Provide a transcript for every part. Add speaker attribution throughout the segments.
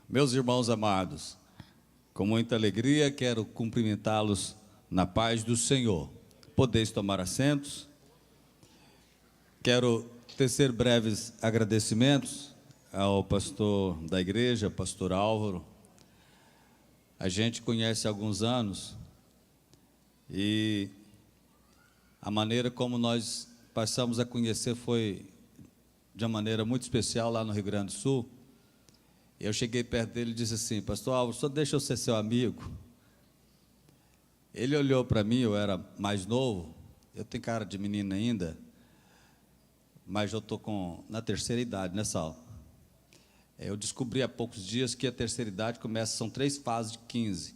Speaker 1: Meus irmãos amados, com muita alegria quero cumprimentá-los na paz do Senhor. Podeis tomar assentos. Quero tecer breves agradecimentos ao pastor da igreja, pastor Álvaro. A gente conhece há alguns anos e a maneira como nós passamos a conhecer foi de uma maneira muito especial lá no Rio Grande do Sul. Eu cheguei perto dele e disse assim: pastor Álvaro, só deixa eu ser seu amigo. Ele olhou para mim, eu era mais novo, eu tenho cara de menino ainda, mas eu estou na terceira idade, né, Sal? Eu descobri há poucos dias que a terceira idade são 3 fases de 15.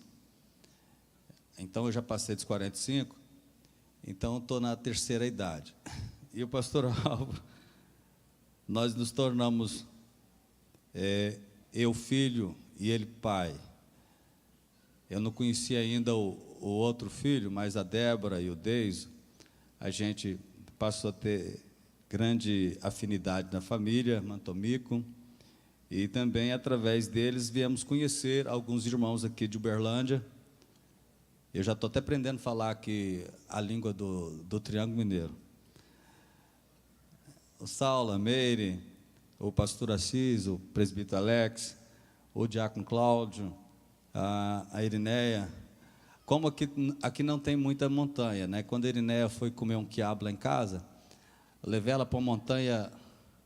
Speaker 1: Então eu já passei dos 45, então estou na terceira idade. E o pastor Álvaro, nós nos tornamos, eu filho e ele pai. Eu não conhecia ainda o outro filho, mas a Débora e o Deiso, a gente passou a ter grande afinidade na família, Mantomico, e também através deles viemos conhecer alguns irmãos aqui de Uberlândia. Eu já estou até aprendendo a falar aqui a língua do Triângulo Mineiro. O Saulo, a Meire, o pastor Assis, o presbítero Alex, o diácono Cláudio, a Irineia. Como aqui não tem muita montanha, né? Quando a Irineia foi comer um quiabo lá em casa, eu levei ela para uma montanha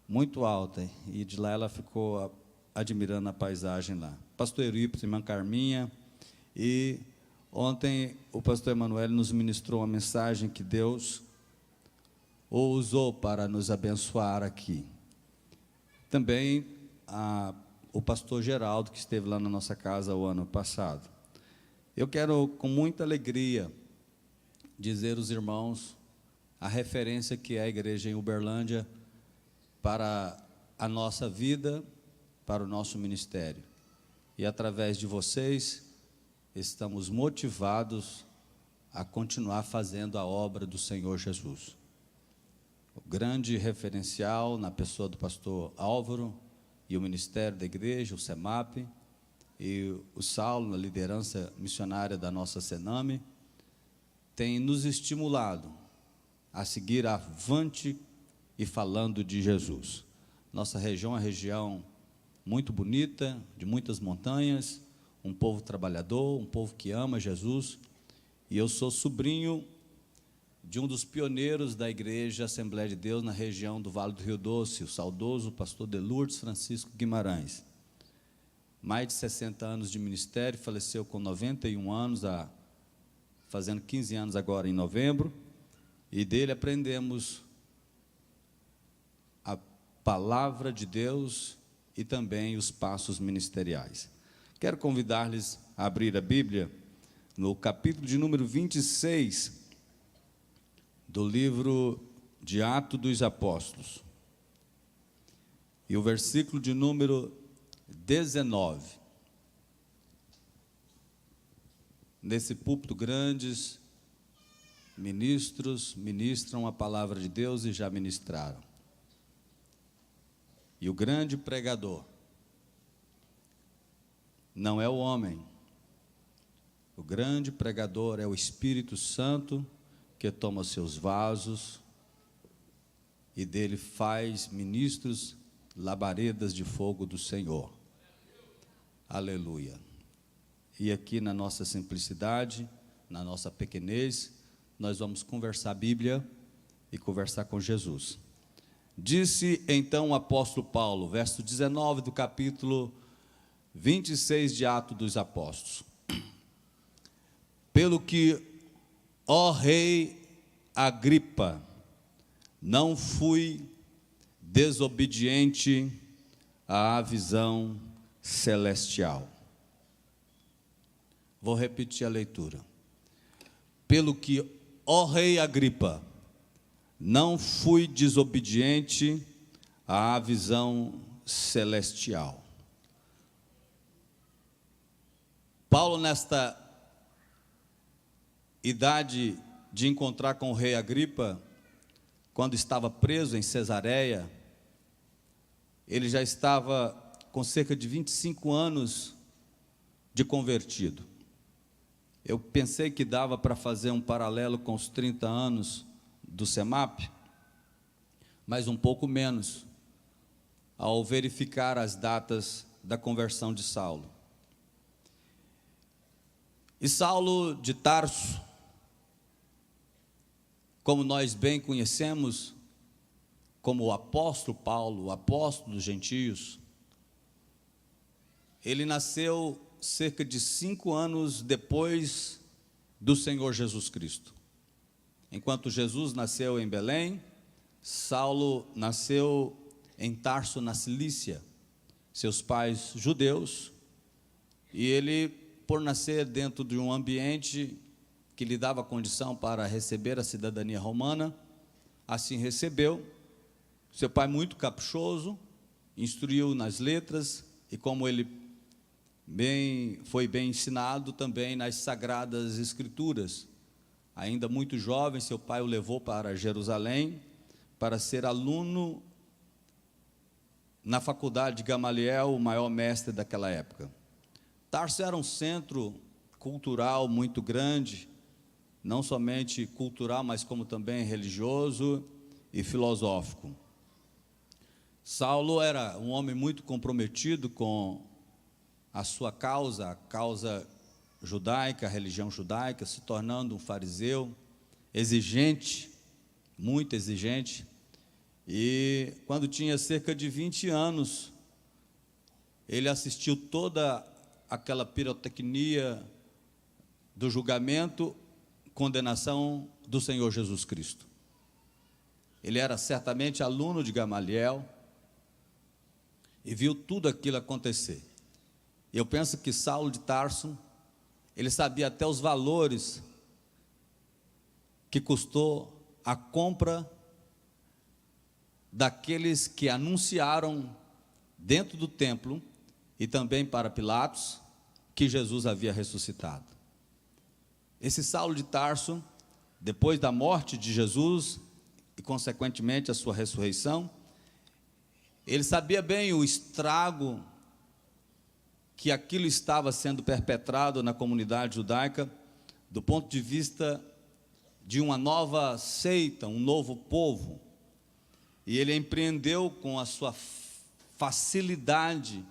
Speaker 1: muito alta, e de lá ela ficou admirando a paisagem lá. Pastor Eurípides, irmã Carminha, e ontem o pastor Emanuel nos ministrou uma mensagem que Deus o usou para nos abençoar aqui. Também o pastor Geraldo, que esteve lá na nossa casa o ano passado. Eu quero, com muita alegria, dizer aos irmãos a referência que é a igreja em Uberlândia para a nossa vida, para o nosso ministério. E através de vocês, estamos motivados a continuar fazendo a obra do Senhor Jesus. O grande referencial na pessoa do pastor Álvaro e o ministério da igreja, o SEMAP, e o Saulo, na liderança missionária da nossa Sename, tem nos estimulado a seguir avante e falando de Jesus. Nossa região é uma região muito bonita, de muitas montanhas, um povo trabalhador, um povo que ama Jesus, e eu sou sobrinho de um dos pioneiros da igreja Assembleia de Deus na região do Vale do Rio Doce, o saudoso pastor de Lourdes Francisco Guimarães. Mais de 60 anos de ministério, faleceu com 91 anos, fazendo 15 anos agora em novembro, e dele aprendemos a palavra de Deus e também os passos ministeriais. Quero convidar-lhes a abrir a Bíblia no capítulo de número 26 do livro de Atos dos Apóstolos, e o versículo de número 19. Nesse púlpito, grandes ministros ministram a palavra de Deus e já ministraram. E o grande pregador não é o homem. O grande pregador é o Espírito Santo, que toma seus vasos e dele faz ministros, labaredas de fogo do Senhor. Aleluia. E aqui na nossa simplicidade, na nossa pequenez, nós vamos conversar a Bíblia e conversar com Jesus. Disse então o apóstolo Paulo, verso 19 do capítulo 26 de Atos dos Apóstolos: pelo que, ó rei Agripa, não fui desobediente à visão celestial. Vou repetir a leitura. Pelo que, ó rei Agripa, não fui desobediente à visão celestial. Paulo, nesta idade de encontrar com o rei Agripa, quando estava preso em Cesareia, ele já estava com cerca de 25 anos de convertido. Eu pensei que dava para fazer um paralelo com os 30 anos do CEMAP, mas um pouco menos, ao verificar as datas da conversão de Saulo. E Saulo de Tarso, como nós bem conhecemos, como o apóstolo Paulo, o apóstolo dos gentios, ele nasceu cerca de 5 anos depois do Senhor Jesus Cristo. Enquanto Jesus nasceu em Belém, Saulo nasceu em Tarso, na Cilícia, seus pais judeus, e ele, por nascer dentro de um ambiente que lhe dava condição para receber a cidadania romana, assim recebeu. Seu pai, muito caprichoso, instruiu nas letras, e como ele foi bem ensinado também nas Sagradas Escrituras. Ainda muito jovem, seu pai o levou para Jerusalém para ser aluno na faculdade de Gamaliel, o maior mestre daquela época. Tarso era um centro cultural muito grande, não somente cultural, mas como também religioso e filosófico. Saulo era um homem muito comprometido com a sua causa, a causa judaica, a religião judaica, se tornando um fariseu exigente, muito exigente. E quando tinha cerca de 20 anos, ele assistiu toda aquela pirotecnia do julgamento, condenação do Senhor Jesus Cristo. Ele era certamente aluno de Gamaliel e viu tudo aquilo acontecer. Eu penso que Saulo de Tarso, ele sabia até os valores que custou a compra daqueles que anunciaram dentro do templo e também para Pilatos que Jesus havia ressuscitado. Esse Saulo de Tarso, depois da morte de Jesus e consequentemente a sua ressurreição, ele sabia bem o estrago que aquilo estava sendo perpetrado na comunidade judaica, do ponto de vista de uma nova seita, um novo povo. E ele empreendeu com a sua facilidade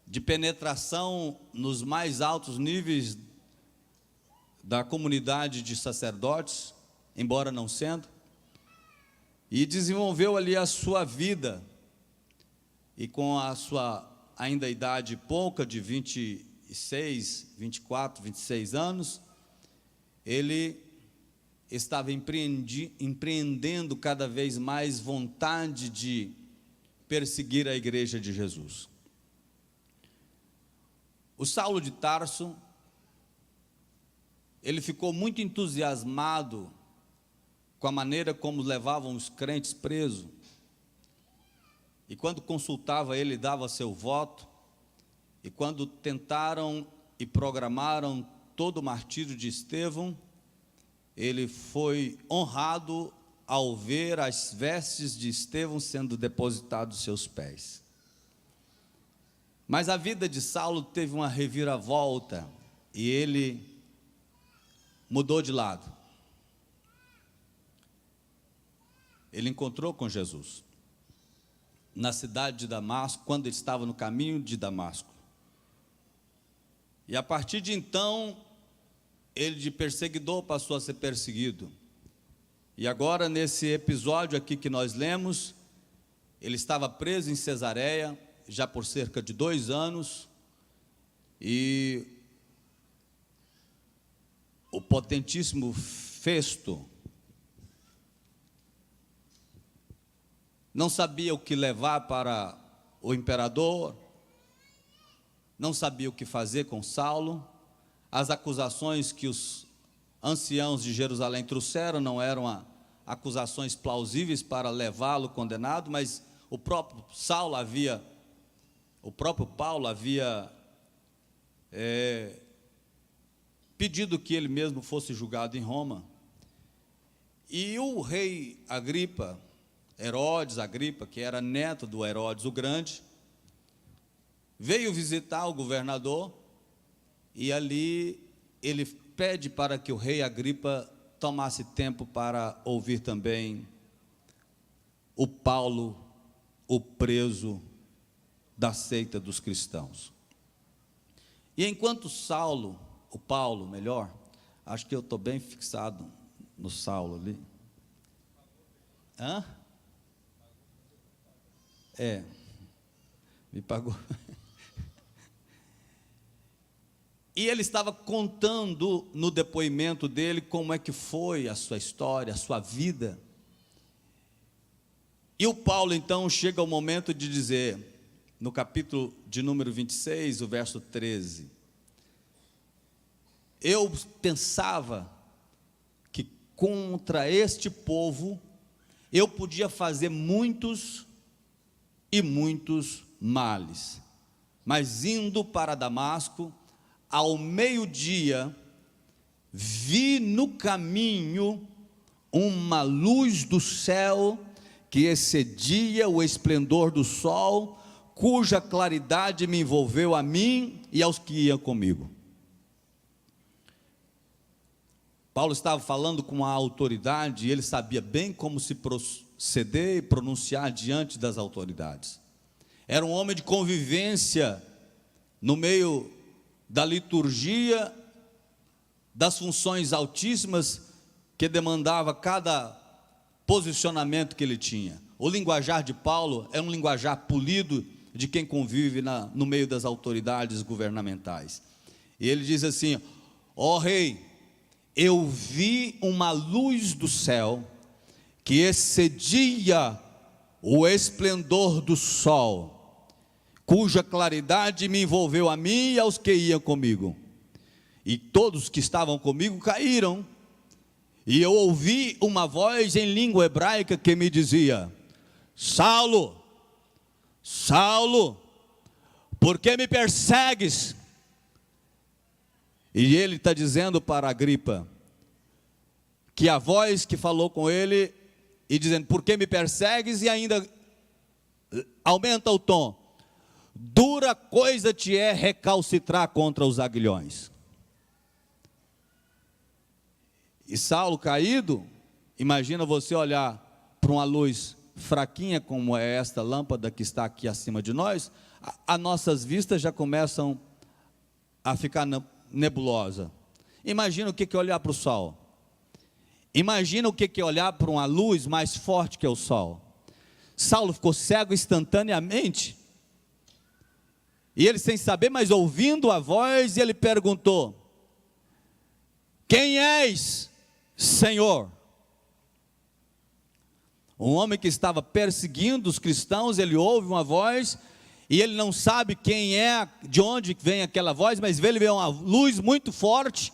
Speaker 1: de penetração nos mais altos níveis da comunidade de sacerdotes, embora não sendo, e desenvolveu ali a sua vida, e com a sua ainda idade pouca, de 26, 24, 26 anos, ele estava empreendendo cada vez mais vontade de perseguir a igreja de Jesus. O Saulo de Tarso, ele ficou muito entusiasmado com a maneira como levavam os crentes presos, e quando consultava ele, dava seu voto, e quando tentaram e programaram todo o martírio de Estevão, ele foi honrado ao ver as vestes de Estevão sendo depositadas aos seus pés. Mas a vida de Saulo teve uma reviravolta, e ele mudou de lado. Ele encontrou com Jesus na cidade de Damasco, quando ele estava no caminho de Damasco. E a partir de então, ele de perseguidor passou a ser perseguido. E agora, nesse episódio aqui que nós lemos, ele estava preso em Cesareia, já por cerca de 2 anos, e o potentíssimo Festo não sabia o que levar para o imperador, não sabia o que fazer com Saulo. As acusações que os anciãos de Jerusalém trouxeram não eram acusações plausíveis para levá-lo condenado, mas o próprio Paulo havia pedido que ele mesmo fosse julgado em Roma. E o rei Agripa, Herodes Agripa, que era neto do Herodes o Grande, veio visitar o governador e ali ele pede para que o rei Agripa tomasse tempo para ouvir também o Paulo, o preso da seita dos cristãos. E enquanto Paulo, melhor, acho que eu estou bem fixado no Saulo ali. Me pagou. E ele estava contando no depoimento dele como é que foi a sua história, a sua vida. E o Paulo então chega ao momento de dizer, no capítulo de número 26, o verso 13: eu pensava que contra este povo eu podia fazer muitos e muitos males, mas indo para Damasco, ao meio-dia, vi no caminho uma luz do céu que excedia o esplendor do sol, cuja claridade me envolveu a mim e aos que iam comigo. Paulo estava falando com a autoridade e ele sabia bem como se proceder e pronunciar diante das autoridades. Era um homem de convivência no meio da liturgia, das funções altíssimas que demandava cada posicionamento que ele tinha. O linguajar de Paulo é um linguajar polido de quem convive no meio das autoridades governamentais. E ele diz assim: ó rei, eu vi uma luz do céu que excedia o esplendor do sol, cuja claridade me envolveu a mim e aos que iam comigo. E todos que estavam comigo caíram. E eu ouvi uma voz em língua hebraica que me dizia: Saulo, Saulo, por que me persegues? E ele está dizendo para Agripa que a voz que falou com ele, e dizendo: por que me persegues? E ainda aumenta o tom: dura coisa te é recalcitrar contra os aguilhões. E Saulo caído, imagina você olhar para uma luz fraquinha como é esta lâmpada que está aqui acima de nós, as nossas vistas já começam a ficar nebulosa. Imagina o que é olhar para o sol. Imagina o que é olhar para uma luz mais forte que o sol. Saulo ficou cego instantaneamente. E ele, sem saber, mas ouvindo a voz, ele perguntou: quem és, Senhor? Um homem que estava perseguindo os cristãos, ele ouve uma voz, e ele não sabe quem é, de onde vem aquela voz, mas ele vê uma luz muito forte,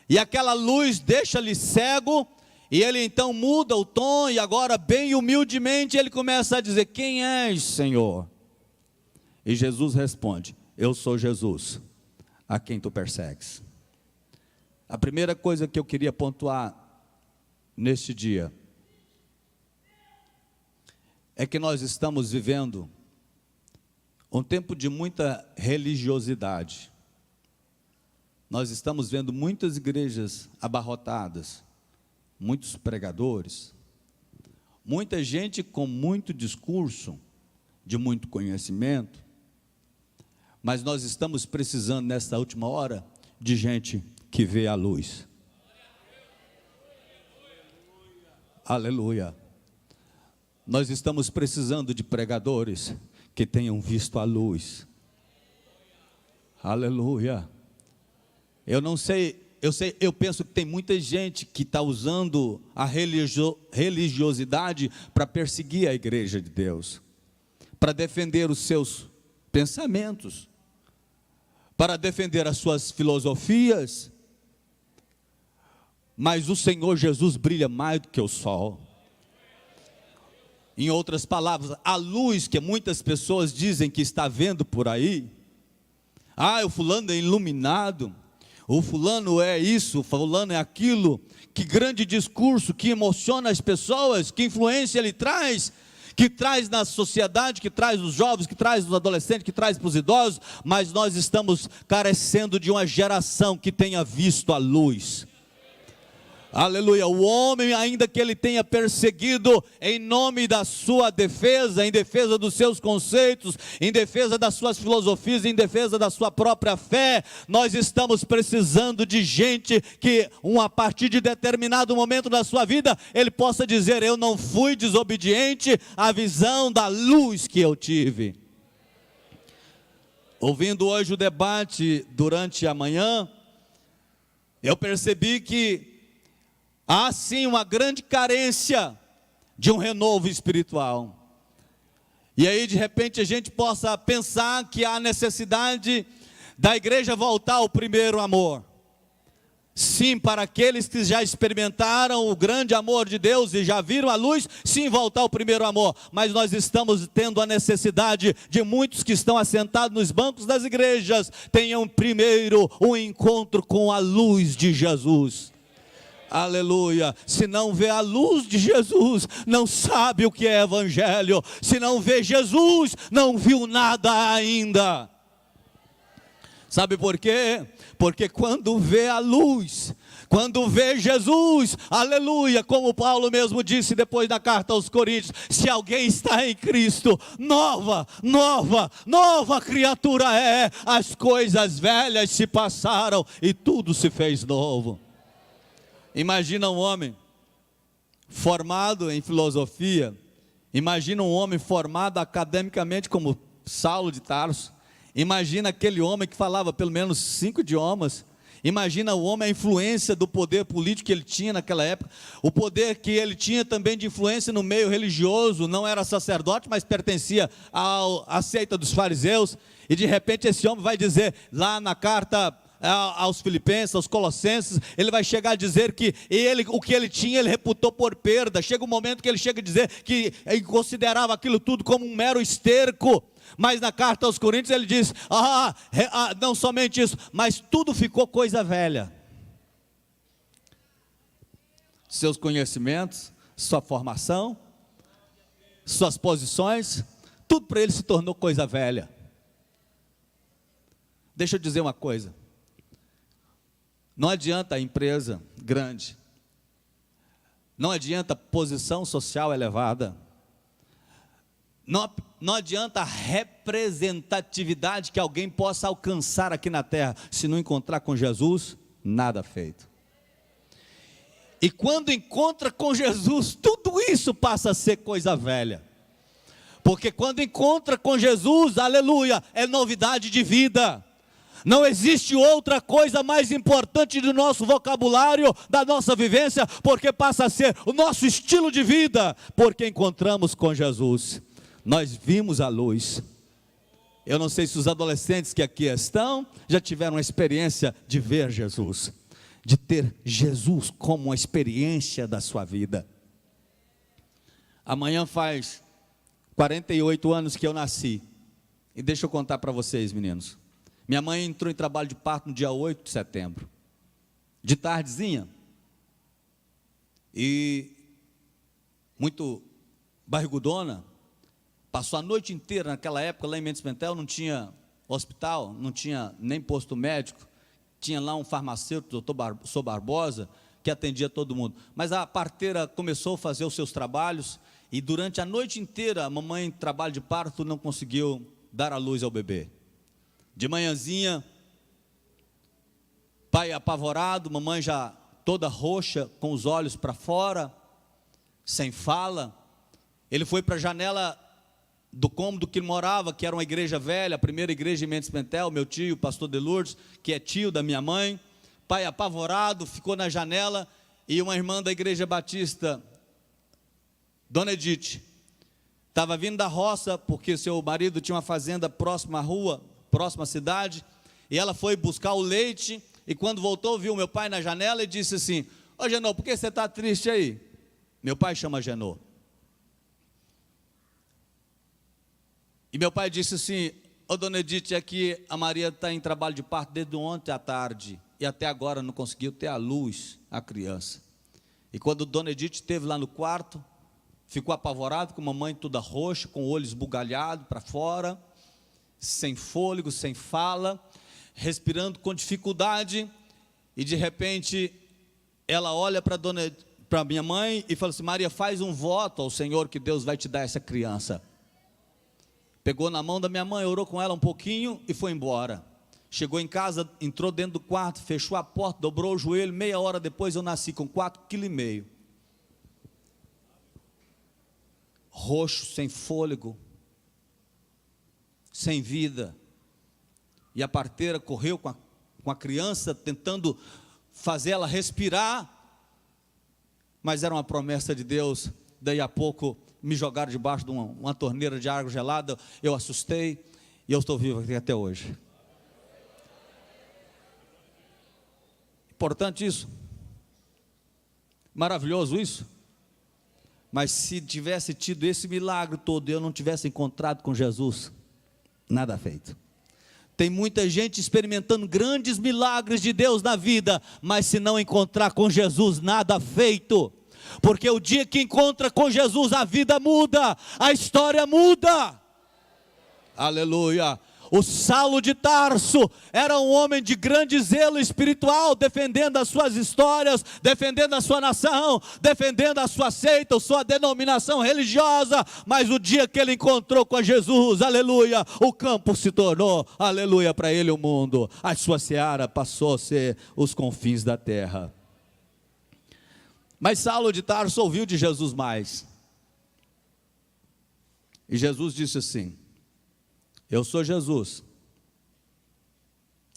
Speaker 1: e aquela luz deixa-lhe cego, e ele então muda o tom, e agora bem humildemente ele começa a dizer: quem és, Senhor? E Jesus responde: eu sou Jesus, a quem tu persegues. A primeira coisa que eu queria pontuar neste dia é que nós estamos vivendo um tempo de muita religiosidade. Nós estamos vendo muitas igrejas abarrotadas, muitos pregadores, muita gente com muito discurso, de muito conhecimento, mas nós estamos precisando nesta última hora de gente que vê a luz. Aleluia. Nós estamos precisando de pregadores que tenham visto a luz. Aleluia. Eu penso que tem muita gente que está usando a religiosidade para perseguir a igreja de Deus, para defender os seus pensamentos, para defender as suas filosofias. Mas o Senhor Jesus brilha mais do que o sol. Em outras palavras, a luz que muitas pessoas dizem que está vendo por aí, o fulano é iluminado, o fulano é isso, o fulano é aquilo, que grande discurso, que emociona as pessoas, que influência ele traz. que traz na sociedade, que traz os jovens, que traz os adolescentes, que traz para os idosos, mas nós estamos carecendo de uma geração que tenha visto a luz. Aleluia. O homem, ainda que ele tenha perseguido em nome da sua defesa, em defesa dos seus conceitos, em defesa das suas filosofias, em defesa da sua própria fé, nós estamos precisando de gente que, a partir de determinado momento da sua vida, ele possa dizer: eu não fui desobediente à visão da luz que eu tive. Ouvindo hoje o debate durante a manhã, eu percebi que há sim uma grande carência de um renovo espiritual. E aí de repente a gente possa pensar que há necessidade da igreja voltar ao primeiro amor. Sim, para aqueles que já experimentaram o grande amor de Deus e já viram a luz, sim, voltar ao primeiro amor. Mas nós estamos tendo a necessidade de muitos que estão assentados nos bancos das igrejas tenham primeiro um encontro com a luz de Jesus. Aleluia. Se não vê a luz de Jesus, não sabe o que é evangelho. Se não vê Jesus, não viu nada ainda. Sabe por quê? Porque quando vê a luz, quando vê Jesus, aleluia, como Paulo mesmo disse depois da carta aos Coríntios: se alguém está em Cristo, nova criatura é. As coisas velhas se passaram e tudo se fez novo. Imagina um homem formado em filosofia, imagina um homem formado academicamente como Saulo de Tarso, imagina aquele homem que falava pelo menos 5 idiomas, imagina o homem, a influência do poder político que ele tinha naquela época, o poder que ele tinha também de influência no meio religioso, não era sacerdote, mas pertencia à seita dos fariseus, e de repente esse homem vai dizer lá na carta aos Filipenses, aos Colossenses, ele vai chegar a dizer que o que ele tinha, ele reputou por perda. Chega um momento que ele chega a dizer que ele considerava aquilo tudo como um mero esterco. Mas na carta aos Coríntios ele diz: não somente isso, mas tudo ficou coisa velha. Seus conhecimentos, sua formação, suas posições, tudo para ele se tornou coisa velha. Deixa eu dizer uma coisa. Não adianta a empresa grande, não adianta a posição social elevada, não adianta a representatividade que alguém possa alcançar aqui na terra, se não encontrar com Jesus, nada feito. E quando encontra com Jesus, tudo isso passa a ser coisa velha, porque quando encontra com Jesus, aleluia, é novidade de vida. Não existe outra coisa mais importante do nosso vocabulário, da nossa vivência, porque passa a ser o nosso estilo de vida, porque encontramos com Jesus. Nós vimos a luz. Eu não sei se os adolescentes que aqui estão já tiveram a experiência de ver Jesus, de ter Jesus como uma experiência da sua vida. Amanhã faz 48 anos que eu nasci, e deixa eu contar para vocês, meninos. Minha mãe entrou em trabalho de parto no dia 8 de setembro, de tardezinha, e muito barrigudona, passou a noite inteira. Naquela época lá em Mendes Pentel não tinha hospital, não tinha nem posto médico, tinha lá um farmacêutico, o doutor Sou Barbosa, que atendia todo mundo, mas a parteira começou a fazer os seus trabalhos, e durante a noite inteira a mamãe em trabalho de parto não conseguiu dar à luz ao bebê. De manhãzinha, pai apavorado, mamãe já toda roxa, com os olhos para fora, sem fala. Ele foi para a janela do cômodo que ele morava, que era uma igreja velha, a primeira igreja em Mendes Pentel, meu tio, o pastor de Lourdes, que é tio da minha mãe. Pai apavorado, ficou na janela, e uma irmã da igreja batista, Dona Edith, estava vindo da roça, porque seu marido tinha uma fazenda próxima à rua, próxima à cidade, e ela foi buscar o leite, e quando voltou, viu meu pai na janela e disse assim: ô Genô, por que você está triste aí? Meu pai chama Genô. E meu pai disse assim: ô Dona Edith, é que a Maria está em trabalho de parto desde ontem à tarde, e até agora não conseguiu ter a luz, a criança. E quando Dona Edith esteve lá no quarto, ficou apavorado com uma mãe toda roxa, com o olho esbugalhado para fora, sem fôlego, sem fala, respirando com dificuldade, e de repente ela olha para minha mãe e fala assim: Maria, faz um voto ao Senhor que Deus vai te dar essa criança. Pegou na mão da minha mãe, orou com ela um pouquinho e foi embora. Chegou em casa, entrou dentro do quarto, fechou a porta, dobrou o joelho. Meia hora depois eu nasci com 4,5 kg. Roxo, sem fôlego, sem vida. E a parteira correu com a criança, tentando fazer ela respirar, mas era uma promessa de Deus. Daí a pouco me jogaram debaixo de uma torneira de água gelada, eu assustei, e eu estou vivo aqui até hoje. Importante isso, maravilhoso isso. Mas se tivesse tido esse milagre todo e eu não tivesse encontrado com Jesus, nada feito. Tem muita gente experimentando grandes milagres de Deus na vida, mas se não encontrar com Jesus, nada feito. Porque o dia que encontra com Jesus, a vida muda, a história muda. Aleluia. O Saulo de Tarso era um homem de grande zelo espiritual, defendendo as suas histórias, defendendo a sua nação, defendendo a sua seita, a sua denominação religiosa, mas o dia que ele encontrou com Jesus, aleluia, o campo se tornou, aleluia, para ele o mundo, a sua seara passou a ser os confins da terra. Mas Saulo de Tarso ouviu de Jesus mais, e Jesus disse assim: eu sou Jesus,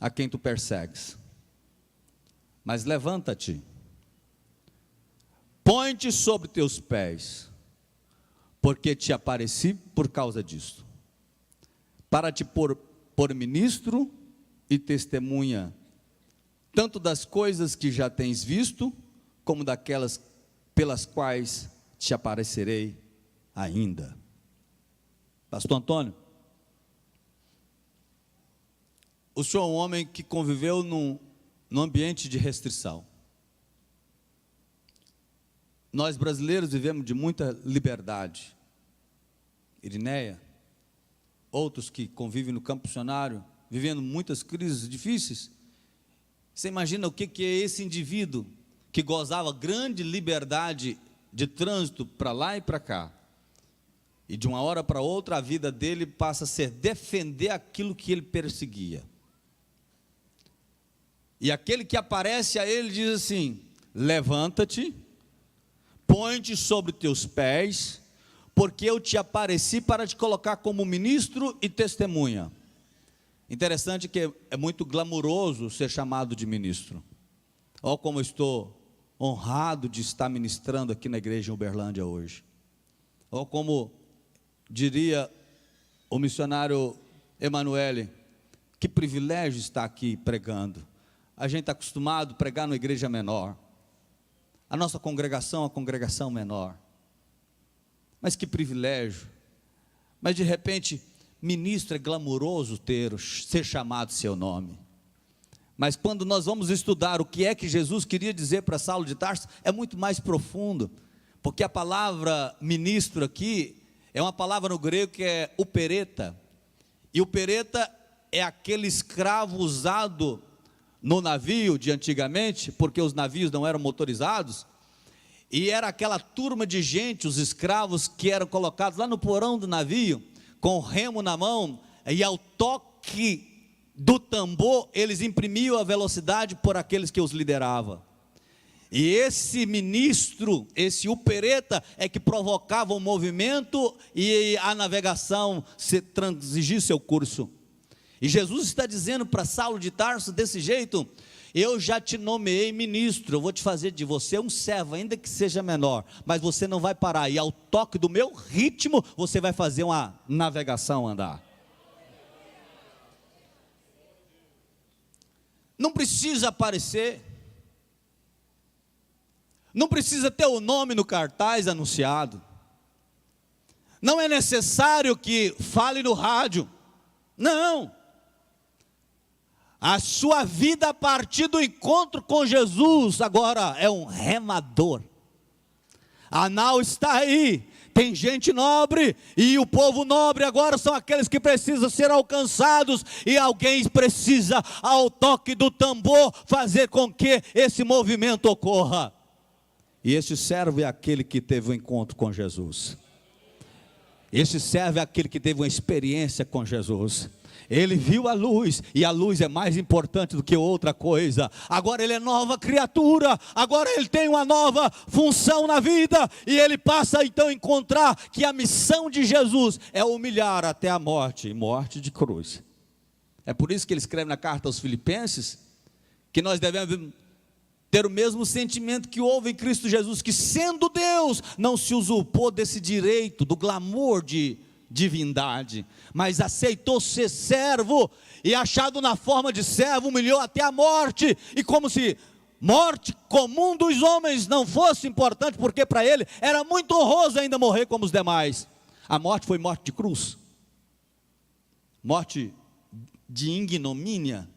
Speaker 1: a quem tu persegues, mas levanta-te, põe-te sobre teus pés, porque te apareci por causa disto, para te pôr ministro e testemunha, tanto das coisas que já tens visto, como daquelas pelas quais te aparecerei ainda. Pastor Antônio, o senhor é um homem que conviveu num ambiente de restrição. Nós brasileiros vivemos de muita liberdade. Irineia, outros que convivem no campo missionário, vivendo muitas crises difíceis. Você imagina o que é esse indivíduo que gozava grande liberdade de trânsito para lá e para cá, e de uma hora para outra a vida dele passa a ser defender aquilo que ele perseguia. E aquele que aparece a ele diz assim: levanta-te, põe-te sobre teus pés, porque eu te apareci para te colocar como ministro e testemunha. Interessante que é muito glamuroso ser chamado de ministro. Olha como eu estou honrado de estar ministrando aqui na igreja em Uberlândia hoje. Olha como diria o missionário Emanuele, que privilégio estar aqui pregando. A gente está acostumado a pregar numa igreja menor. A nossa congregação é uma congregação menor. Mas que privilégio. Mas de repente, ministro é glamouroso ser chamado seu nome. Mas quando nós vamos estudar o que é que Jesus queria dizer para Saulo de Tarso, é muito mais profundo. Porque a palavra ministro aqui é uma palavra no grego que é upereta. E upereta é aquele escravo usado no navio de antigamente, porque os navios não eram motorizados, e era aquela turma de gente, os escravos que eram colocados lá no porão do navio, com o remo na mão, e ao toque do tambor, eles imprimiam a velocidade por aqueles que os lideravam. E esse ministro, esse upereta, é que provocava o movimento e a navegação transigir seu curso. E Jesus está dizendo para Saulo de Tarso desse jeito: eu já te nomeei ministro, eu vou te fazer de você um servo, ainda que seja menor, mas você não vai parar, e ao toque do meu ritmo, você vai fazer uma navegação andar. Não precisa aparecer, não precisa ter o nome no cartaz anunciado, não é necessário que fale no rádio, não. A sua vida a partir do encontro com Jesus agora é um remador. A nau está aí, tem gente nobre, e o povo nobre agora são aqueles que precisam ser alcançados, e alguém precisa, ao toque do tambor, fazer com que esse movimento ocorra. E esse servo é aquele que teve um encontro com Jesus. Esse servo é aquele que teve uma experiência com Jesus. Ele viu a luz, e a luz é mais importante do que outra coisa. Agora ele é nova criatura, agora ele tem uma nova função na vida, e ele passa então a encontrar que a missão de Jesus é humilhar até a morte, e morte de cruz. É por isso que ele escreve na carta aos Filipenses, que nós devemos ter o mesmo sentimento que houve em Cristo Jesus, que sendo Deus, não se usurpou desse direito, do glamour de divindade, mas aceitou ser servo, e achado na forma de servo, humilhou até a morte, e como se morte comum dos homens não fosse importante, porque para ele era muito honroso ainda morrer como os demais. A morte foi morte de cruz, morte de ignomínia.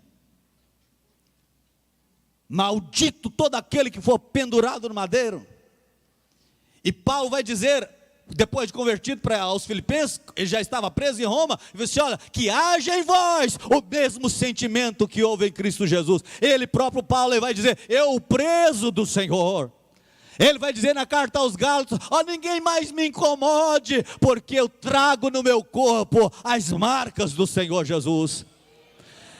Speaker 1: Maldito todo aquele que for pendurado no madeiro. E Paulo vai dizer, depois de convertido aos Filipenses, ele já estava preso em Roma, e disse: olha, que haja em vós o mesmo sentimento que houve em Cristo Jesus. Ele próprio Paulo, ele vai dizer: eu preso do Senhor. Ele vai dizer na carta aos Gálatas: ó, ninguém mais me incomode, porque eu trago no meu corpo as marcas do Senhor Jesus.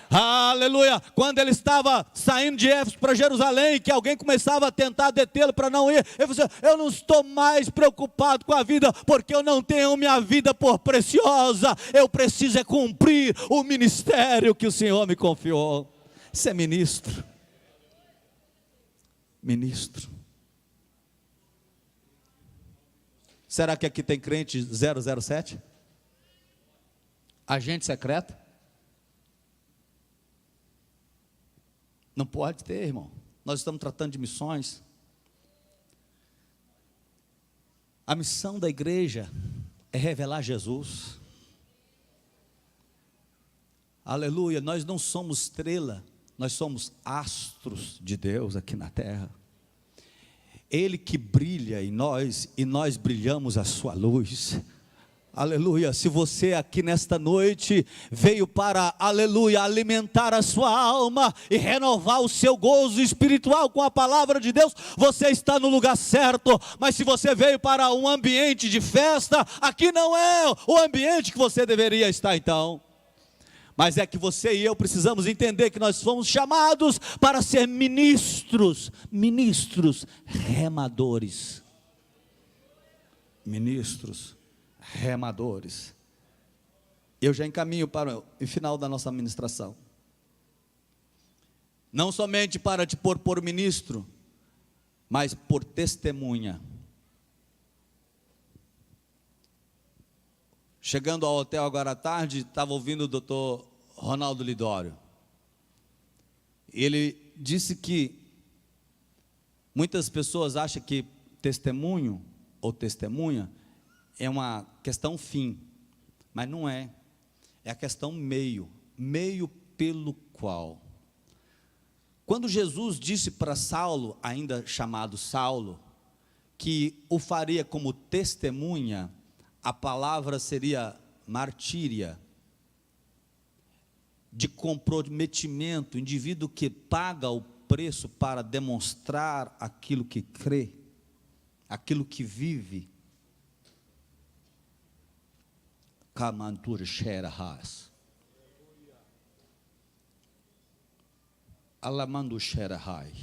Speaker 1: Aleluia. Quando ele estava saindo de Éfeso para Jerusalém, que alguém começava a tentar detê-lo para não ir, ele disse: eu não estou mais preocupado com a vida, porque eu não tenho minha vida por preciosa, eu preciso é cumprir o ministério que o Senhor me confiou. Isso é ministro. Ministro. Será que aqui tem crente 007? Agente secreto? Não pode ter, irmão. Nós estamos tratando de missões. A missão da igreja é revelar Jesus. Aleluia. Nós não somos estrela, nós somos astros de Deus aqui na terra. Ele que brilha em nós, e nós brilhamos a sua luz. Aleluia. Se você aqui nesta noite veio para, aleluia, alimentar a sua alma e renovar o seu gozo espiritual com a palavra de Deus, você está no lugar certo. Mas se você veio para um ambiente de festa, aqui não é o ambiente que você deveria estar então. Mas é que você e eu precisamos entender que nós fomos chamados para ser ministros remadores. Ministros remadores. Eu já encaminho para o final da nossa ministração. Não somente para te pôr por ministro, mas por testemunha. Chegando ao hotel agora à tarde, estava ouvindo o doutor Ronaldo Lidório. Ele disse que muitas pessoas acham que testemunho ou testemunha é uma questão fim, mas não é. É a questão meio pelo qual. Quando Jesus disse para Saulo, ainda chamado Saulo, que o faria como testemunha, a palavra seria martíria, de comprometimento, indivíduo que paga o preço para demonstrar aquilo que crê, aquilo que vive. Kamantur Sherahas Alamandu Sherahai.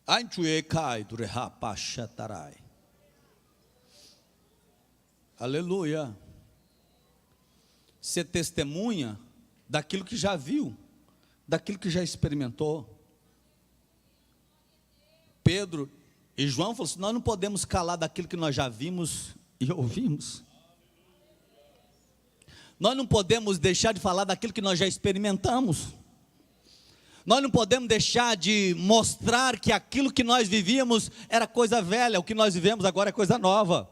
Speaker 1: Antuekai Durehapashatarai. Aleluia. Ser testemunha daquilo que já viu, daquilo que já experimentou. Pedro e João falaram assim: nós não podemos calar daquilo que nós já vimos e ouvimos. Nós não podemos deixar de falar daquilo que nós já experimentamos. Nós não podemos deixar de mostrar que aquilo que nós vivíamos era coisa velha, o que nós vivemos agora é coisa nova.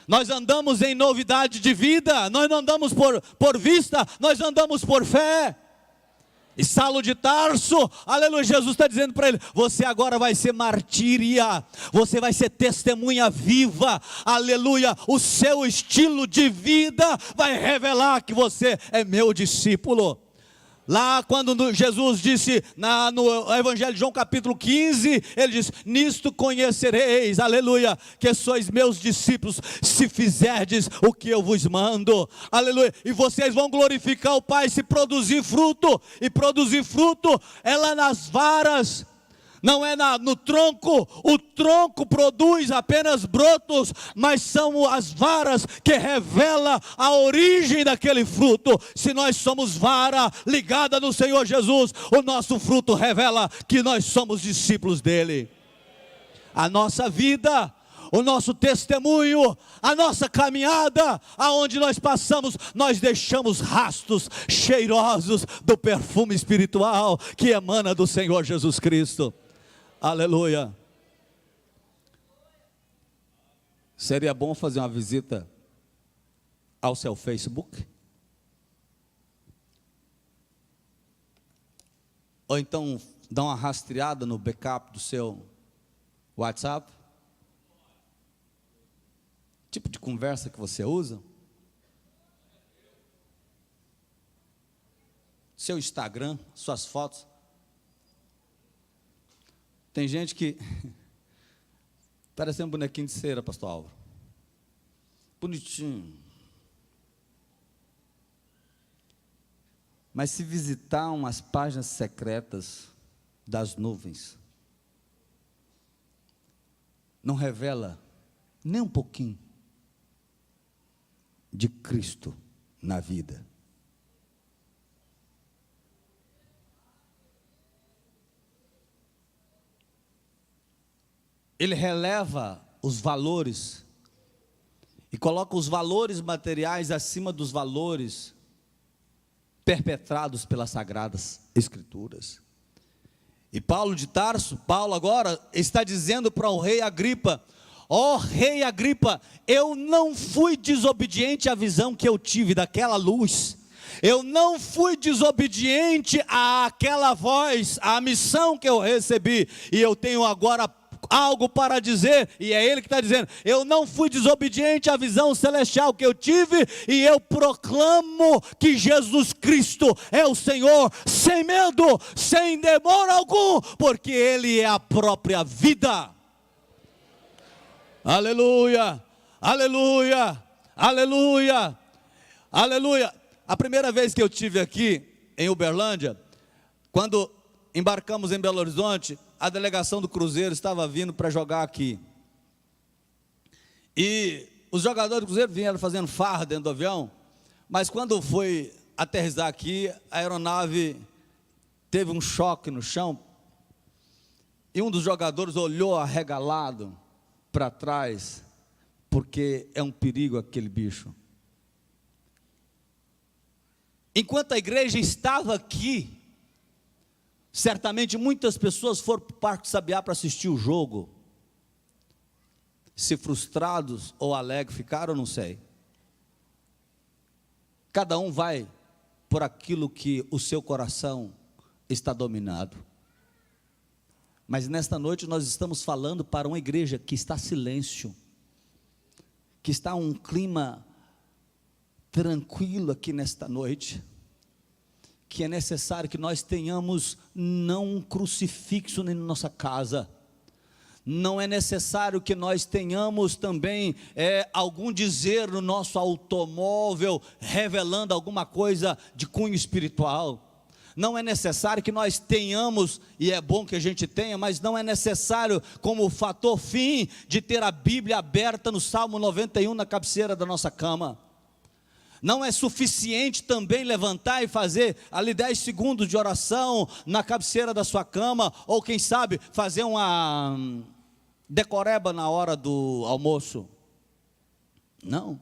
Speaker 1: Nós andamos em novidade de vida, nós não andamos por vista, nós andamos por fé. E Saulo de Tarso, aleluia, Jesus está dizendo para ele: você agora vai ser martíria, você vai ser testemunha viva, aleluia, o seu estilo de vida vai revelar que você é meu discípulo. Lá quando Jesus disse no Evangelho de João capítulo 15, ele diz: nisto conhecereis, aleluia, que sois meus discípulos, se fizerdes o que eu vos mando, aleluia, e vocês vão glorificar o Pai se produzir fruto, e produzir fruto é lá nas varas, não é no tronco. O tronco produz apenas brotos, mas são as varas que revelam a origem daquele fruto. Se nós somos vara ligada no Senhor Jesus, o nosso fruto revela que nós somos discípulos dele. A nossa vida, o nosso testemunho, a nossa caminhada, aonde nós passamos, nós deixamos rastros cheirosos do perfume espiritual que emana do Senhor Jesus Cristo. Aleluia. Seria bom fazer uma visita ao seu Facebook? Ou então dar uma rastreada no backup do seu WhatsApp? Tipo de conversa que você usa? Seu Instagram, suas fotos. Tem gente que parece um bonequinho de cera, pastor Álvaro. Bonitinho. Mas se visitar umas páginas secretas das nuvens, não revela nem um pouquinho de Cristo na vida. Ele releva os valores e coloca os valores materiais acima dos valores perpetrados pelas Sagradas Escrituras. E Paulo de Tarso, Paulo agora está dizendo para o rei Agripa: ó rei Agripa, eu não fui desobediente à visão que eu tive daquela luz, eu não fui desobediente àquela voz, à missão que eu recebi, e eu tenho agora algo para dizer, e é ele que está dizendo: eu não fui desobediente à visão celestial que eu tive, e eu proclamo que Jesus Cristo é o Senhor, sem medo, sem demor algum, porque Ele é a própria vida. Aleluia, aleluia, aleluia, aleluia. A primeira vez que eu estive aqui em Uberlândia, quando embarcamos em Belo Horizonte, a delegação do Cruzeiro estava vindo para jogar aqui, e os jogadores do Cruzeiro vieram fazendo farra dentro do avião, mas quando foi aterrissar aqui, a aeronave teve um choque no chão, e um dos jogadores olhou arregalado para trás, porque é um perigo aquele bicho. Enquanto a igreja estava aqui, certamente muitas pessoas foram para o Parque Sabiá para assistir o jogo. Se frustrados ou alegres ficaram, não sei. Cada um vai por aquilo que o seu coração está dominado. Mas nesta noite nós estamos falando para uma igreja que está silêncio, que está um clima tranquilo aqui nesta noite, que é necessário que nós tenhamos não um crucifixo nem na nossa casa, não é necessário que nós tenhamos também algum dizer no nosso automóvel, revelando alguma coisa de cunho espiritual. Não é necessário que nós tenhamos, e é bom que a gente tenha, mas não é necessário como fator fim de ter a Bíblia aberta no Salmo 91 na cabeceira da nossa cama. Não é suficiente também levantar e fazer ali 10 segundos de oração na cabeceira da sua cama, ou quem sabe fazer uma decoreba na hora do almoço. Não.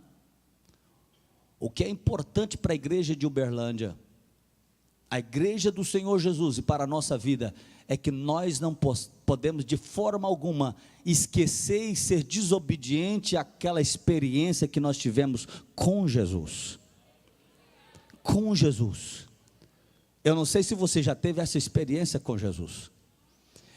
Speaker 1: O que é importante para a igreja de Uberlândia, a igreja do Senhor Jesus, e para a nossa vida, é que nós não podemos de forma alguma esquecer e ser desobediente àquela experiência que nós tivemos com Jesus. Com Jesus.
Speaker 2: Eu não sei se você já teve essa experiência com Jesus.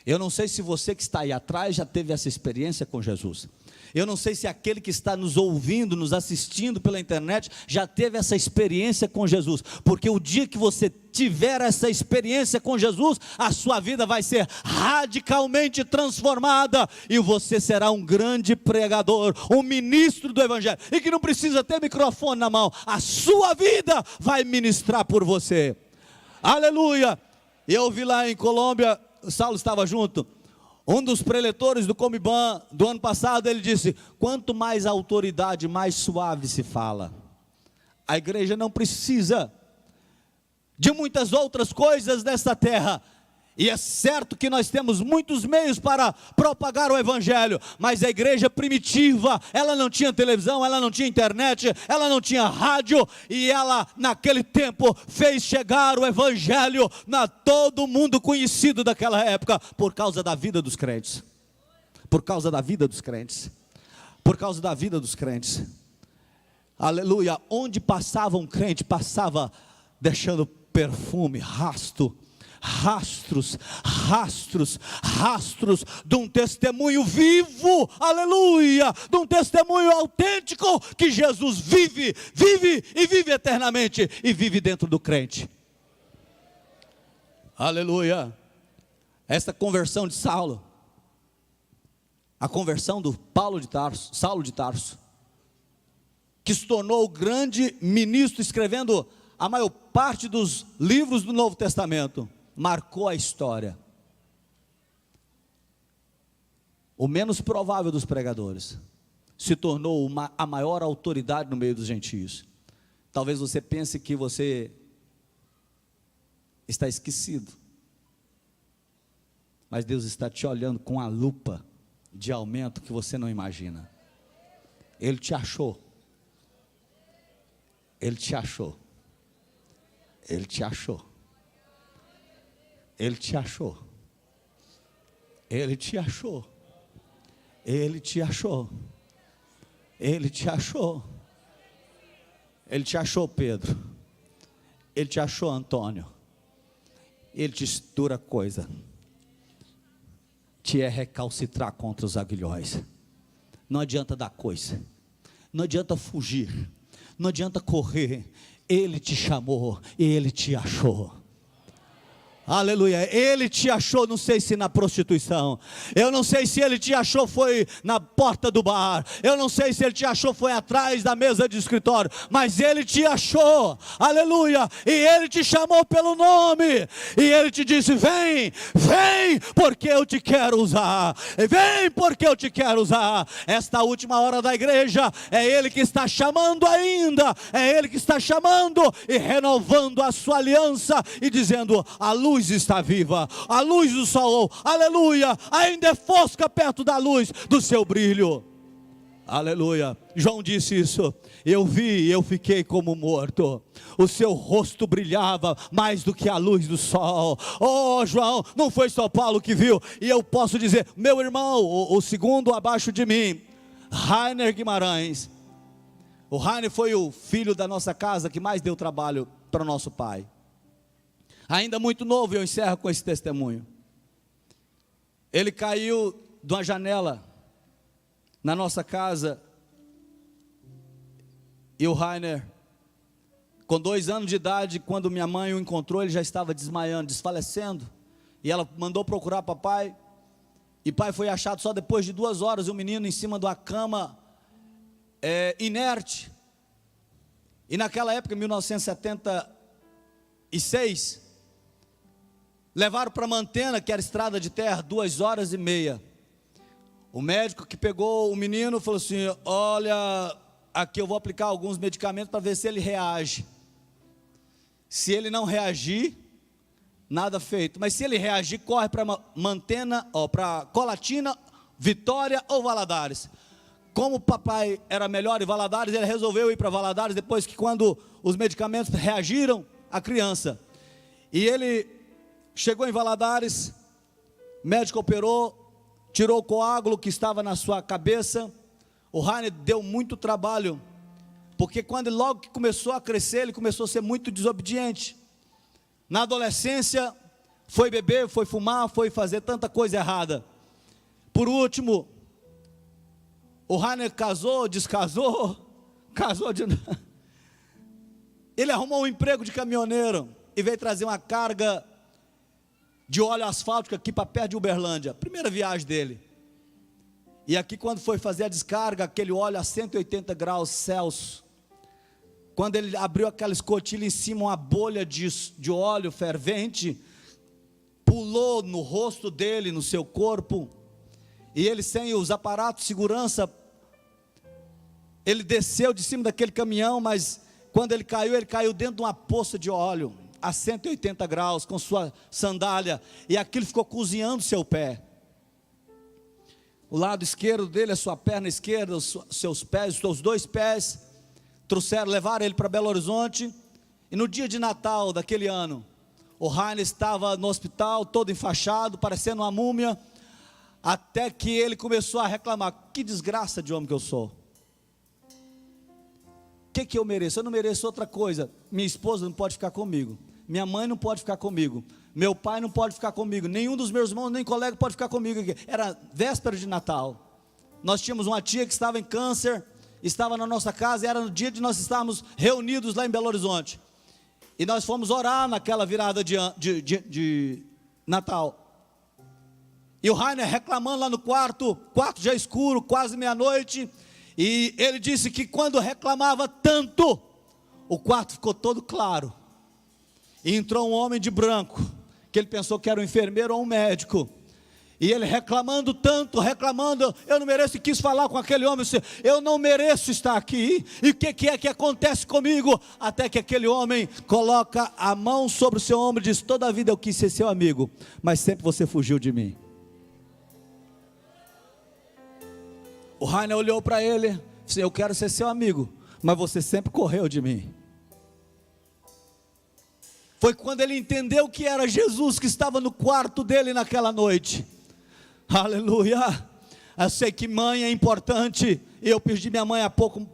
Speaker 2: Eu não sei se você que está aí atrás já teve essa experiência com Jesus. Eu não sei se aquele que está nos ouvindo, nos assistindo pela internet, já teve essa experiência com Jesus. Porque o dia que você tiver essa experiência com Jesus, a sua vida vai ser radicalmente transformada. E você será um grande pregador, um ministro do Evangelho. E que não precisa ter microfone na mão. A sua vida vai ministrar por você. Aleluia! Eu vi lá em Colômbia, o Saulo estava junto. Um dos preletores do Comiban do ano passado, ele disse: quanto mais autoridade, mais suave se fala. A igreja não precisa de muitas outras coisas nesta terra. E é certo que nós temos muitos meios para propagar o Evangelho, mas a igreja primitiva, ela não tinha televisão, ela não tinha internet, ela não tinha rádio, e ela naquele tempo fez chegar o Evangelho a todo mundo conhecido daquela época, por causa da vida dos crentes, por causa da vida dos crentes, por causa da vida dos crentes. Aleluia. Onde passava um crente, passava deixando perfume, rastros de um testemunho vivo, aleluia, de um testemunho autêntico, que Jesus vive e vive eternamente, e vive dentro do crente, aleluia. Esta conversão de Saulo, a conversão do Saulo de Tarso, que se tornou o grande ministro, escrevendo a maior parte dos livros do Novo Testamento, marcou a história. O menos provável dos pregadores se tornou a maior autoridade no meio dos gentios. Talvez você pense que você está esquecido, mas Deus está te olhando com a lupa de aumento que você não imagina. Ele te achou. Ele te achou. Ele te achou. Ele te achou. Ele te achou. Ele te achou. Ele te achou. Ele te achou, Pedro. Ele te achou, Antônio. Ele te dura coisa. Te é recalcitrar contra os aguilhões. Não adianta dar coisa. Não adianta fugir. Não adianta correr. Ele te chamou e Ele te achou. Aleluia. Ele te achou, não sei se na prostituição, eu não sei se Ele te achou foi na porta do bar, eu não sei se Ele te achou foi atrás da mesa de escritório, mas Ele te achou, aleluia, e Ele te chamou pelo nome, e Ele te disse: vem, porque eu te quero usar, vem porque eu te quero usar. Esta última hora da igreja, é Ele que está chamando ainda, é Ele que está chamando e renovando a sua aliança, e dizendo: a luz está viva, a luz do sol, aleluia, ainda é fosca perto da luz do seu brilho, aleluia. João disse isso: eu vi e eu fiquei como morto, o seu rosto brilhava mais do que a luz do sol. Oh João, não foi só Paulo que viu, e eu posso dizer, meu irmão, o segundo abaixo de mim, Rainer Guimarães. O Rainer foi o filho da nossa casa que mais deu trabalho para o nosso pai. Ainda muito novo, eu encerro com esse testemunho. Ele caiu de uma janela na nossa casa, e o Rainer, com 2 anos de idade, quando minha mãe o encontrou, ele já estava desmaiando, desfalecendo, e ela mandou procurar papai, e pai foi achado só depois de 2 horas, o menino em cima de uma cama, inerte. E naquela época, em 1976, levaram para Mantena, que era estrada de terra, 2 horas e meia. O médico que pegou o menino falou assim: olha, aqui eu vou aplicar alguns medicamentos para ver se ele reage. Se ele não reagir, nada feito. Mas se ele reagir, corre para Mantena, para Colatina, Vitória ou Valadares. Como o papai era melhor em Valadares, ele resolveu ir para Valadares, depois que quando os medicamentos reagiram à criança. E ele chegou em Valadares, o médico operou, tirou o coágulo que estava na sua cabeça. O Rainer deu muito trabalho, porque logo que começou a crescer, ele começou a ser muito desobediente. Na adolescência, foi beber, foi fumar, foi fazer tanta coisa errada. Por último, o Rainer casou, descasou, casou de novo. Ele arrumou um emprego de caminhoneiro e veio trazer uma carga de óleo asfáltico aqui para perto de Uberlândia. Primeira viagem dele. E aqui, quando foi fazer a descarga, aquele óleo a 180 graus Celsius, quando ele abriu aquela escotilha em cima, uma bolha de óleo fervente pulou no rosto dele, no seu corpo, e ele, sem os aparatos de segurança, ele desceu de cima daquele caminhão, mas quando ele caiu dentro de uma poça de óleo a 180 graus, com sua sandália, e aquilo ficou cozinhando seu pé. O lado esquerdo dele, a sua perna esquerda, os seus pés, os seus 2 pés, levaram ele para Belo Horizonte. E no dia de Natal daquele ano, o Rainer estava no hospital, todo enfaixado, parecendo uma múmia, até que ele começou a reclamar: que desgraça de homem que eu sou. O que eu mereço? Eu não mereço outra coisa. Minha esposa não pode ficar comigo, minha mãe não pode ficar comigo, meu pai não pode ficar comigo, nenhum dos meus irmãos, nem colega pode ficar comigo. Era véspera de Natal. Nós tínhamos uma tia que estava em câncer, estava na nossa casa, e era no dia de nós estarmos reunidos lá em Belo Horizonte. E nós fomos orar naquela virada de Natal. E o Rainer reclamando lá no quarto já escuro, quase meia-noite. E ele disse que quando reclamava tanto, o quarto ficou todo claro. E entrou um homem de branco, que ele pensou que era um enfermeiro ou um médico. E ele reclamando tanto, eu não mereço, e quis falar com aquele homem, eu não mereço estar aqui. E o que é que acontece comigo? Até que aquele homem coloca a mão sobre o seu ombro e diz: toda a vida eu quis ser seu amigo, mas sempre você fugiu de mim. O Rainer olhou para ele, disse: eu quero ser seu amigo, mas você sempre correu de mim. Foi quando ele entendeu que era Jesus que estava no quarto dele naquela noite. Aleluia. Eu sei que mãe é importante. Eu perdi minha mãe há pouco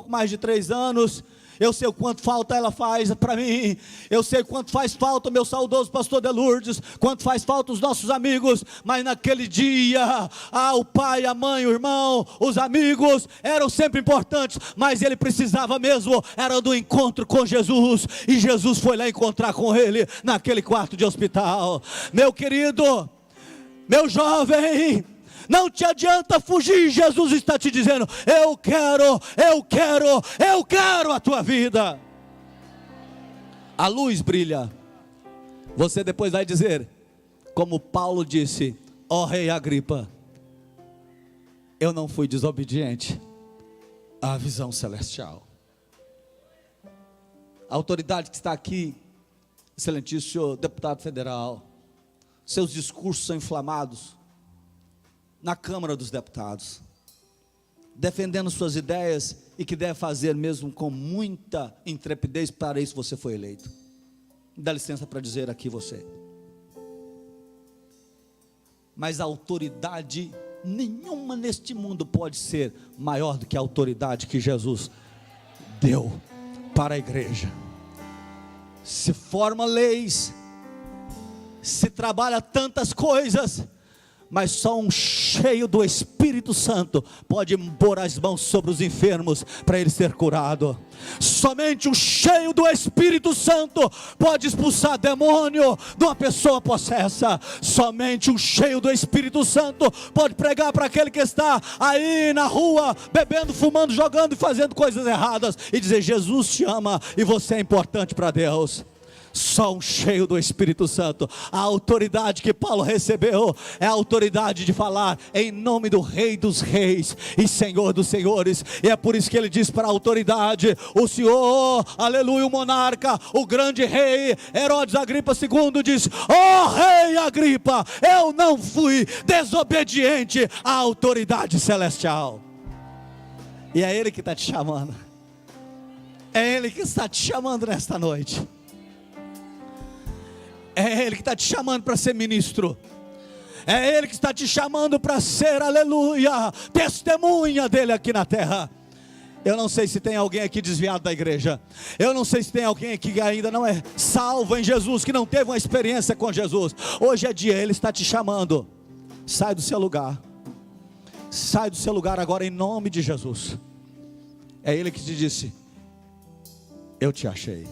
Speaker 2: mais de 3 anos. Eu sei o quanto falta ela faz para mim. Eu sei o quanto faz falta o meu saudoso pastor de Lourdes, quanto faz falta os nossos amigos. Mas naquele dia, o pai, a mãe, o irmão, os amigos eram sempre importantes, mas ele precisava mesmo, era do encontro com Jesus. E Jesus foi lá encontrar com ele naquele quarto de hospital. Meu querido, meu jovem, não te adianta fugir. Jesus está te dizendo: eu quero a tua vida. A luz brilha. Você depois vai dizer, como Paulo disse: ó rei Agripa, eu não fui desobediente à visão celestial. A autoridade que está aqui, excelentíssimo deputado federal, seus discursos são inflamados na Câmara dos Deputados, defendendo suas ideias, e que deve fazer mesmo com muita intrepidez. Para isso você foi eleito. Dá licença para dizer aqui você. Mas a autoridade nenhuma neste mundo pode ser maior do que a autoridade que Jesus deu para a igreja. Se forma leis, se trabalha tantas coisas, mas só um cheio do Espírito Santo pode pôr as mãos sobre os enfermos para ele ser curado. Somente um cheio do Espírito Santo pode expulsar demônio de uma pessoa possessa. Somente um cheio do Espírito Santo pode pregar para aquele que está aí na rua, bebendo, fumando, jogando e fazendo coisas erradas, e dizer: Jesus te ama e você é importante para Deus. Só um cheio do Espírito Santo. A autoridade que Paulo recebeu é a autoridade de falar em nome do Rei dos Reis e Senhor dos Senhores. E é por isso que ele diz para a autoridade, o Senhor, aleluia, o monarca, o grande rei Herodes Agripa II diz: ó rei Agripa, eu não fui desobediente à autoridade celestial. E é ele que está te chamando. É ele que está te chamando nesta noite. É ele que está te chamando para ser ministro. É ele que está te chamando para ser, aleluia, testemunha dele aqui na terra. Eu não sei se tem alguém aqui desviado da igreja. Eu não sei se tem alguém aqui que ainda não é salvo em Jesus, que não teve uma experiência com Jesus. Hoje é dia, Ele está te chamando. Sai do seu lugar. Sai do seu lugar agora em nome de Jesus. É Ele que te disse: eu te achei.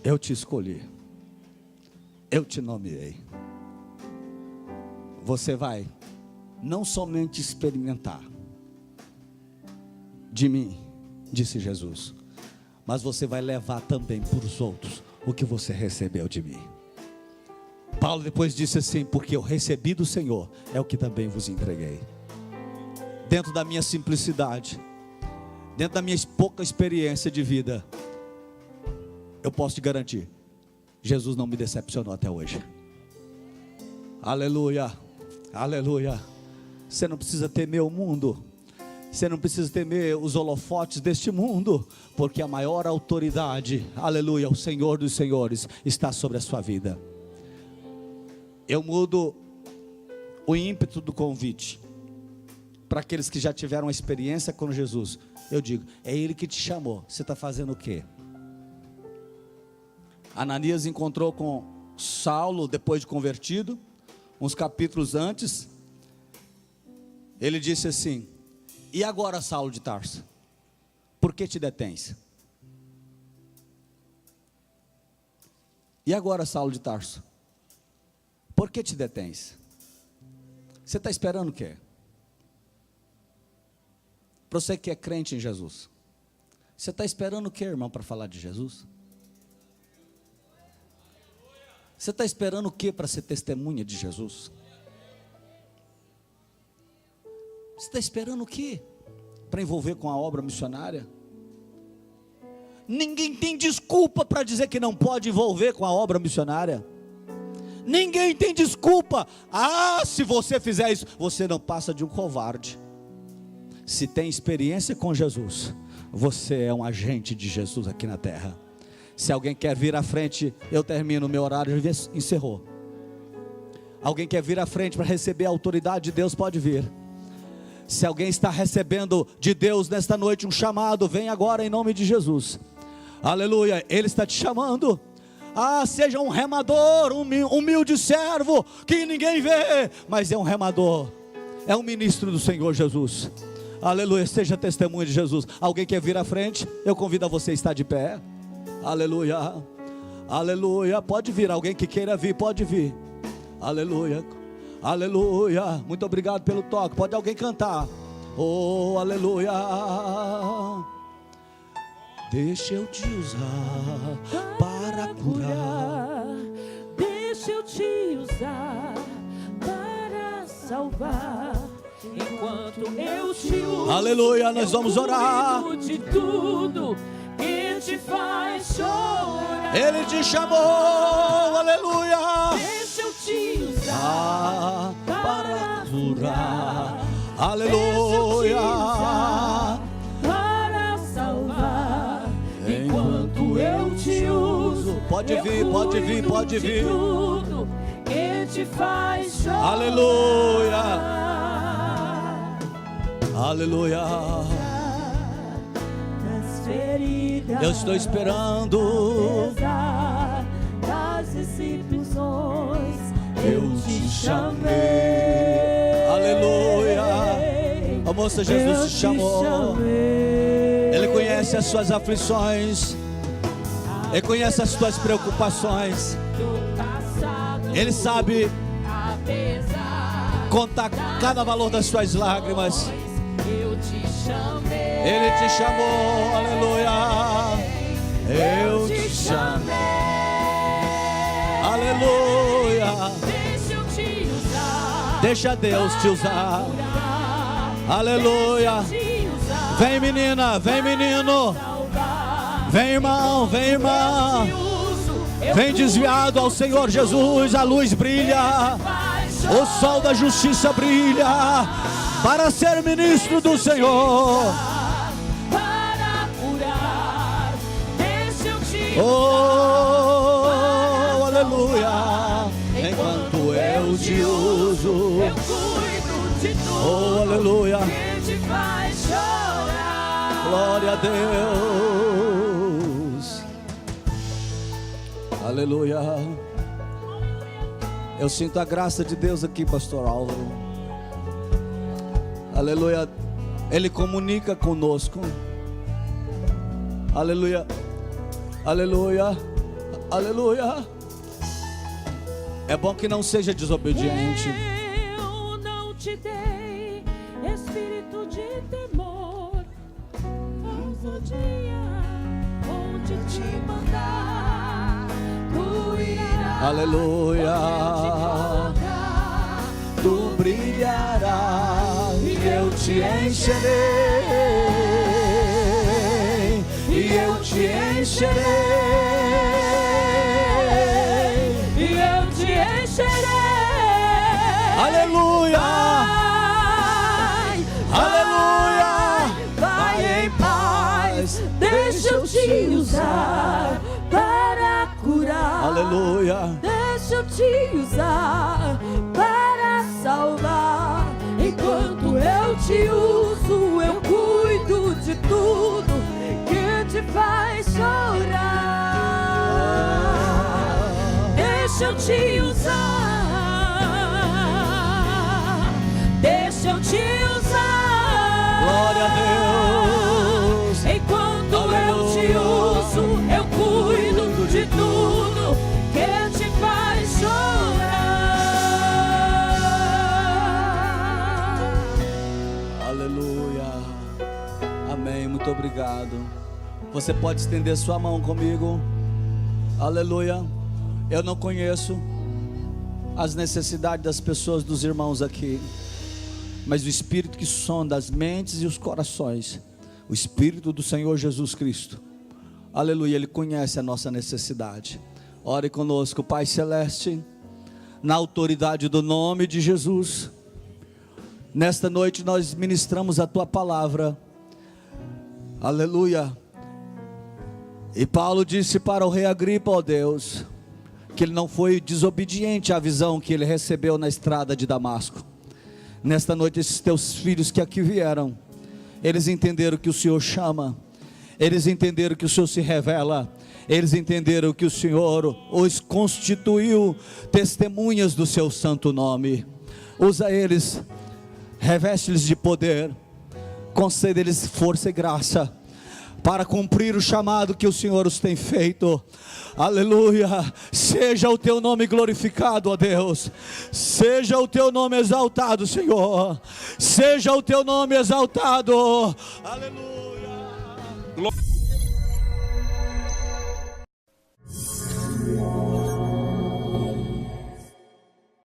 Speaker 2: Eu te escolhi. Eu te nomeei. Você vai não somente experimentar de mim, disse Jesus, mas você vai levar também para os outros o que você recebeu de mim. Paulo depois disse assim: porque eu recebi do Senhor, é o que também vos entreguei. Dentro da minha simplicidade, dentro da minha pouca experiência de vida, eu posso te garantir, Jesus não me decepcionou até hoje. Aleluia, aleluia. Você não precisa temer o mundo. Você não precisa temer os holofotes deste mundo, porque a maior autoridade, aleluia, o Senhor dos Senhores está sobre a sua vida. Eu mudo o ímpeto do convite para aqueles que já tiveram uma experiência com Jesus. Eu digo: é Ele que te chamou, você está fazendo o quê? Ananias encontrou com Saulo depois de convertido, uns capítulos antes. Ele disse assim: e agora, Saulo de Tarso, por que te detens? E agora, Saulo de Tarso, por que te detens? Você está esperando o quê? Para você que é crente em Jesus, você está esperando o quê, irmão, para falar de Jesus? Você está esperando o quê para ser testemunha de Jesus? Você está esperando o quê para envolver com a obra missionária? Ninguém tem desculpa para dizer que não pode envolver com a obra missionária. Ninguém tem desculpa. Se você fizer isso, você não passa de um covarde. Se tem experiência com Jesus, você é um agente de Jesus aqui na terra. Se alguém quer vir à frente, eu termino, meu horário já encerrou. Alguém quer vir à frente para receber a autoridade de Deus, pode vir. Se alguém está recebendo de Deus nesta noite um chamado, vem agora em nome de Jesus. Aleluia, Ele está te chamando. Seja um remador, humilde servo, que ninguém vê, mas é um remador, é um ministro do Senhor Jesus. Aleluia, seja testemunha de Jesus. Alguém quer vir à frente? Eu convido a você a estar de pé. Aleluia, aleluia, pode vir, alguém que queira vir, pode vir. Aleluia, aleluia, muito obrigado pelo toque. Pode alguém cantar? Oh, aleluia. Deixa eu te usar para curar.
Speaker 3: Deixa eu te usar para salvar. Enquanto eu te uso,
Speaker 2: aleluia, nós vamos orar.
Speaker 3: De tudo que te faz chorar.
Speaker 2: Ele te chamou, aleluia.
Speaker 3: Deixa eu te usar
Speaker 2: para curar. Aleluia.
Speaker 3: Para salvar. Enquanto eu te uso,
Speaker 2: pode vir, pode vir, pode vir.
Speaker 3: Tudo que te faz chorar.
Speaker 2: Aleluia. Aleluia. Eu estou esperando.
Speaker 3: Das desilusões,
Speaker 2: eu te chamei. Aleluia. A moça, Jesus te chamou. Ele conhece as suas aflições. Ele conhece as suas preocupações. Ele sabe contar cada valor das suas lágrimas. Ele te chamou, aleluia. Eu te chamei, aleluia.
Speaker 3: Deixa eu te usar.
Speaker 2: Deixa Deus te usar, aleluia. Vem menina, vem menino. Vem irmão, vem irmã. Vem desviado ao Senhor Jesus. A luz brilha, o sol da justiça brilha, para ser ministro do Senhor. Oh, aleluia. Enquanto eu te uso,
Speaker 3: eu cuido de tudo.
Speaker 2: oh, aleluia.
Speaker 3: Que te faz chorar.
Speaker 2: Glória a Deus. Aleluia. Eu sinto a graça de Deus aqui, pastor Álvaro. Aleluia. Ele comunica conosco. Aleluia. Aleluia. Aleluia. É bom que não seja desobediente.
Speaker 3: Eu não te dei espírito de temor, mas o dia onde te mandar, tu irás.
Speaker 2: Aleluia. Tu brilharás e eu te encherei, e eu te encherei,
Speaker 3: E eu te encherei.
Speaker 2: aleluia, aleluia.
Speaker 3: Vai em paz, deixa eu te usar para curar.
Speaker 2: Aleluia.
Speaker 3: Deixa eu te usar para salvar. Enquanto eu te uso, eu cuido de tudo que te faz chorar. Deixa eu te usar. Deixa eu te usar.
Speaker 2: Glória a Deus.
Speaker 3: Enquanto
Speaker 2: Aleluia.
Speaker 3: eu te uso, eu cuido de tudo que te faz chorar.
Speaker 2: Aleluia. Amém. Muito obrigado. Você pode estender sua mão comigo. Aleluia. Eu não conheço as necessidades das pessoas, dos irmãos aqui, mas o Espírito que sonda as mentes e os corações, o Espírito do Senhor Jesus Cristo, aleluia, Ele conhece a nossa necessidade. Ore conosco, Pai Celeste, na autoridade do nome de Jesus. Nesta noite nós ministramos a Tua palavra, aleluia. E Paulo disse para o rei Agripa, ó Deus, que ele não foi desobediente à visão que ele recebeu na estrada de Damasco. Nesta noite esses teus filhos que aqui vieram, eles entenderam que o Senhor chama, eles entenderam que o Senhor se revela, eles entenderam que o Senhor os constituiu testemunhas do seu santo nome. Usa eles, reveste-lhes de poder, concede-lhes força e graça para cumprir o chamado que o Senhor os tem feito. Aleluia. Seja o teu nome glorificado, ó Deus. Seja o teu nome exaltado, Senhor. Seja o teu nome exaltado. Aleluia.